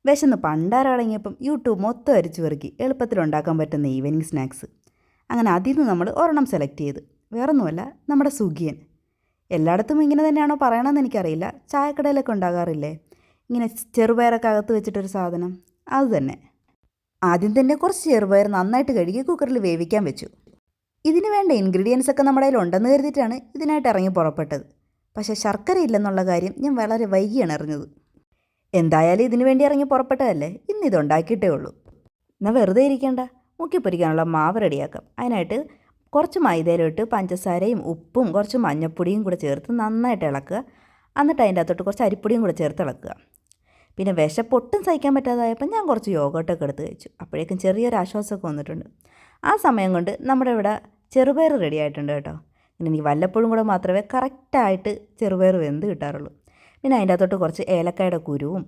വിശന്ന് പണ്ടാരടങ്ങിയപ്പം യൂട്യൂബ് മൊത്തം അരിച്ചു പെറുക്കി എളുപ്പത്തിലുണ്ടാക്കാൻ പറ്റുന്ന ഈവനിങ് സ്നാക്സ്. അങ്ങനെ അതിൽ നിന്ന് നമ്മൾ ഒരെണ്ണം സെലക്ട് ചെയ്ത്. വേറൊന്നുമല്ല, നമ്മുടെ സുഖിയൻ. എല്ലായിടത്തും ഇങ്ങനെ തന്നെയാണോ പറയണമെന്ന് എനിക്കറിയില്ല. ചായക്കടയിലൊക്കെ ഉണ്ടാകാറില്ലേ ഇങ്ങനെ ചെറുപയറൊക്കെ അകത്ത് വെച്ചിട്ടൊരു സാധനം? അത് തന്നെ. ആദ്യം തന്നെ കുറച്ച് ചെറുപയർ നന്നായിട്ട് കഴുകി കുക്കറിൽ വേവിക്കാൻ വെച്ചു. ഇതിന് വേണ്ട ഇൻഗ്രീഡിയൻസ് ഒക്കെ നമ്മുടെ കയ്യിൽ ഉണ്ടെന്ന് കരുതിയിട്ടാണ് ഇതിനായിട്ട് ഇറങ്ങി പുറപ്പെട്ടത്. പക്ഷേ ശർക്കര ഇല്ലെന്നുള്ള കാര്യം ഞാൻ വളരെ വൈകിയാണ് അറിഞ്ഞത്. എന്തായാലും ഇതിനു വേണ്ടി ഇറങ്ങി പുറപ്പെട്ടതല്ലേ, ഇന്ന് ഇതുണ്ടാക്കിയിട്ടേ ഉള്ളൂ. എന്നാൽ വെറുതെ ഇരിക്കേണ്ട, മുക്കിപ്പൊരിക്കാനുള്ള മാവ് റെഡിയാക്കാം. അതിനായിട്ട് കുറച്ച് മൈദയിലിട്ട് പഞ്ചസാരയും ഉപ്പും കുറച്ച് മഞ്ഞൾപ്പൊടിയും കൂടെ ചേർത്ത് നന്നായിട്ട് ഇളക്കുക. എന്നിട്ട് അതിൻ്റെ അകത്തോട്ട് കുറച്ച് അരിപ്പൊടിയും കൂടെ ചേർത്ത് ഇളക്കുക. പിന്നെ വിശപ്പൊട്ടും സഹിക്കാൻ പറ്റാതായപ്പോൾ ഞാൻ കുറച്ച് യോഗട്ടൊക്കെ എടുത്ത് കഴിച്ചു. അപ്പോഴേക്കും ചെറിയൊരു ആശ്വാസമൊക്കെ വന്നിട്ടുണ്ട്. ആ സമയം കൊണ്ട് നമ്മുടെ ഇവിടെ ചെറുപയർ റെഡി ആയിട്ടുണ്ട് കേട്ടോ. പിന്നെ എനിക്ക് വല്ലപ്പോഴും കൂടെ മാത്രമേ കറക്റ്റായിട്ട് ചെറുപയർ വെന്ത് കിട്ടാറുള്ളൂ. പിന്നെ അതിൻ്റെ അകത്തോട്ട് കുറച്ച് ഏലക്കായുടെ കുരുവും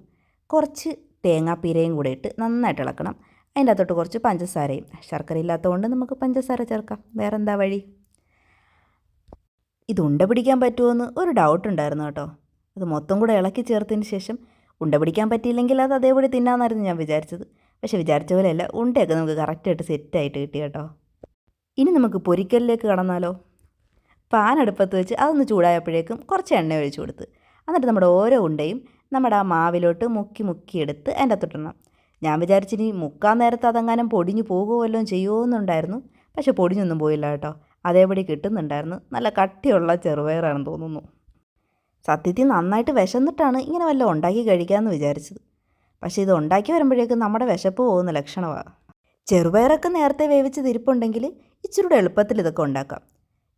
കുറച്ച് തേങ്ങാപ്പീരയും കൂടെ ഇട്ട് നന്നായിട്ട് ഇളക്കണം. അതിൻ്റെ അകത്തോട്ട് കുറച്ച് പഞ്ചസാരയും. ശർക്കര ഇല്ലാത്തതുകൊണ്ട് നമുക്ക് പഞ്ചസാര ചേർക്കാം, വേറെന്താ വഴി. ഇത് ഉണ്ട പിടിക്കാൻ പറ്റുമോയെന്ന് ഒരു ഡൗട്ട് ഉണ്ടായിരുന്നു കേട്ടോ. അത് മൊത്തം കൂടെ ഇളക്കി ചേർത്തതിന് ശേഷം ഉണ്ട പിടിക്കാൻ പറ്റിയില്ലെങ്കിൽ അത് അതേപടി തിന്നാമെന്നായിരുന്നു ഞാൻ വിചാരിച്ചത്. പക്ഷേ വിചാരിച്ച പോലെയല്ല, ഉണ്ടയൊക്കെ നമുക്ക് കറക്റ്റായിട്ട് സെറ്റായിട്ട് കിട്ടി കേട്ടോ. ഇനി നമുക്ക് പൊരിക്കലിലേക്ക് കടന്നാലോ. പാൻ അടുപ്പത്ത് വെച്ച് അതൊന്ന് ചൂടായപ്പോഴേക്കും കുറച്ച് എണ്ണ ഒഴിച്ച് കൊടുത്ത് എന്നിട്ട് നമ്മുടെ ഓരോ ഉണ്ടയും നമ്മുടെ ആ മാവിലോട്ട് മുക്കിയെടുത്ത് അതിൻ്റെ അകത്തോട്ടിടണം. ഞാൻ വിചാരിച്ചിനി മുക്കാൻ നേരത്ത് അതെങ്ങാനും പൊടിഞ്ഞു പോകുമല്ലോ ചെയ്യുമോയെന്നുണ്ടായിരുന്നു. പക്ഷേ പൊടിഞ്ഞൊന്നും പോയില്ല കേട്ടോ, അതേപടി കിട്ടുന്നുണ്ടായിരുന്നു. നല്ല കട്ടിയുള്ള ചെറുപയറാണെന്ന് തോന്നുന്നു. സത്യത്തിൽ നന്നായിട്ട് വിശന്നിട്ടാണ് ഇങ്ങനെ വല്ലതും ഉണ്ടാക്കി കഴിക്കാമെന്ന് വിചാരിച്ചത്. പക്ഷേ ഇത് ഉണ്ടാക്കി വരുമ്പോഴേക്കും നമ്മുടെ വിശപ്പ് പോകുന്ന ലക്ഷണമാണ്. ചെറുപയറൊക്കെ നേരത്തെ വേവിച്ച് തിരിപ്പുണ്ടെങ്കിൽ ഇച്ചിരൂടെ എളുപ്പത്തിൽ ഇതൊക്കെ ഉണ്ടാക്കാം.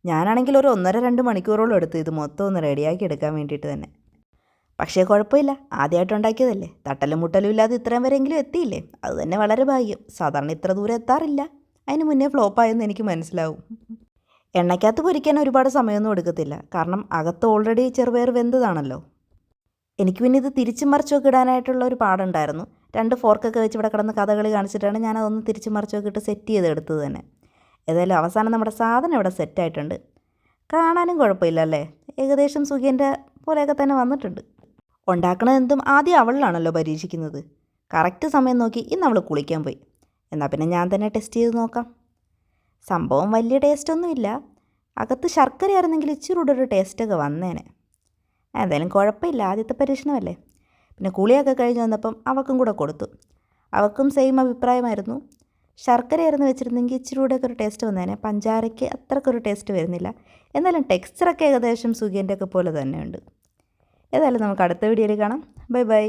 ഞാനാണെങ്കിൽ ഒരു 1.5-2 മണിക്കൂറോളം എടുത്ത് ഇത് മൊത്തം ഒന്ന് റെഡിയാക്കി എടുക്കാൻ വേണ്ടിയിട്ട് തന്നെ. പക്ഷേ കുഴപ്പമില്ല, ആദ്യമായിട്ട് ഉണ്ടാക്കിയതല്ലേ, തട്ടലും മുട്ടലും ഇല്ലാതെ ഇത്രയും വരെയെങ്കിലും എത്തിയില്ലേ, അത് തന്നെ വളരെ ഭാഗ്യം. സാധാരണ ഇത്ര ദൂരം എത്താറില്ല. അതിന് മുന്നേ ഫ്ലോപ്പായെന്ന് എനിക്ക് മനസ്സിലാവും. എണ്ണയ്ക്കകത്ത് പൊരിക്കാൻ ഒരുപാട് സമയമൊന്നും എടുക്കത്തില്ല, കാരണം അകത്ത് ഓൾറെഡി ചെറുപയർ വെന്തതാണല്ലോ. എനിക്ക് പിന്നെ ഇത് തിരിച്ചും മറിച്ചൊക്കെ ഇടാനായിട്ടുള്ള ഒരു പാടുണ്ടായിരുന്നു. 2 ഫോർക്കൊക്കെ വെച്ച് ഇവിടെ കിടന്ന് കഥകളി കാണിച്ചിട്ടാണ് ഞാനതൊന്ന് തിരിച്ചും മറിച്ചൊക്കെ ഇട്ട് സെറ്റ് ചെയ്തെടുത്തത് തന്നെ. ഏതായാലും അവസാനം നമ്മുടെ സാധനം ഇവിടെ സെറ്റായിട്ടുണ്ട്. കാണാനും കുഴപ്പമില്ല അല്ലേ, ഏകദേശം സുഖിയൻ്റെ പോലെയൊക്കെ തന്നെ വന്നിട്ടുണ്ട്. ഉണ്ടാക്കണതെന്തും ആദ്യം അവളിലാണല്ലോ പരീക്ഷിക്കുന്നത്. കറക്റ്റ് സമയം നോക്കി ഇന്ന് അവൾ കുളിക്കാൻ പോയി. എന്നാൽ പിന്നെ ഞാൻ തന്നെ ടെസ്റ്റ് ചെയ്ത് നോക്കാം. സംഭവം വലിയ ടേസ്റ്റൊന്നുമില്ല. അകത്ത് ശർക്കര ആയിരുന്നെങ്കിൽ ഇച്ചിരി കൂടെ ഒരു ടേസ്റ്റൊക്കെ വന്നേനെ. എന്തായാലും കുഴപ്പമില്ല, ആദ്യത്തെ പരീക്ഷണമല്ലേ. പിന്നെ കുളിയൊക്കെ കഴിഞ്ഞ് വന്നപ്പം അവൾക്കും കൂടെ കൊടുത്തു. അവൾക്കും സെയിം അഭിപ്രായമായിരുന്നു. ശർക്കരയായിരുന്നു വെച്ചിരുന്നെങ്കിൽ ഇച്ചിരി കൂടെയൊക്കെ ഒരു ടേസ്റ്റ് വന്നേനെ. പഞ്ചാരയ്ക്ക് അത്രക്കൊരു ടേസ്റ്റ് വരുന്നില്ല. എന്നാലും ടെക്സ്ചറൊക്കെ ഏകദേശം സുഖിയൻ്റെ ഒക്കെ പോലെ തന്നെയുണ്ട്. ഏതായാലും നമുക്ക് അടുത്ത വീഡിയോയിൽ കാണാം. Bye bye.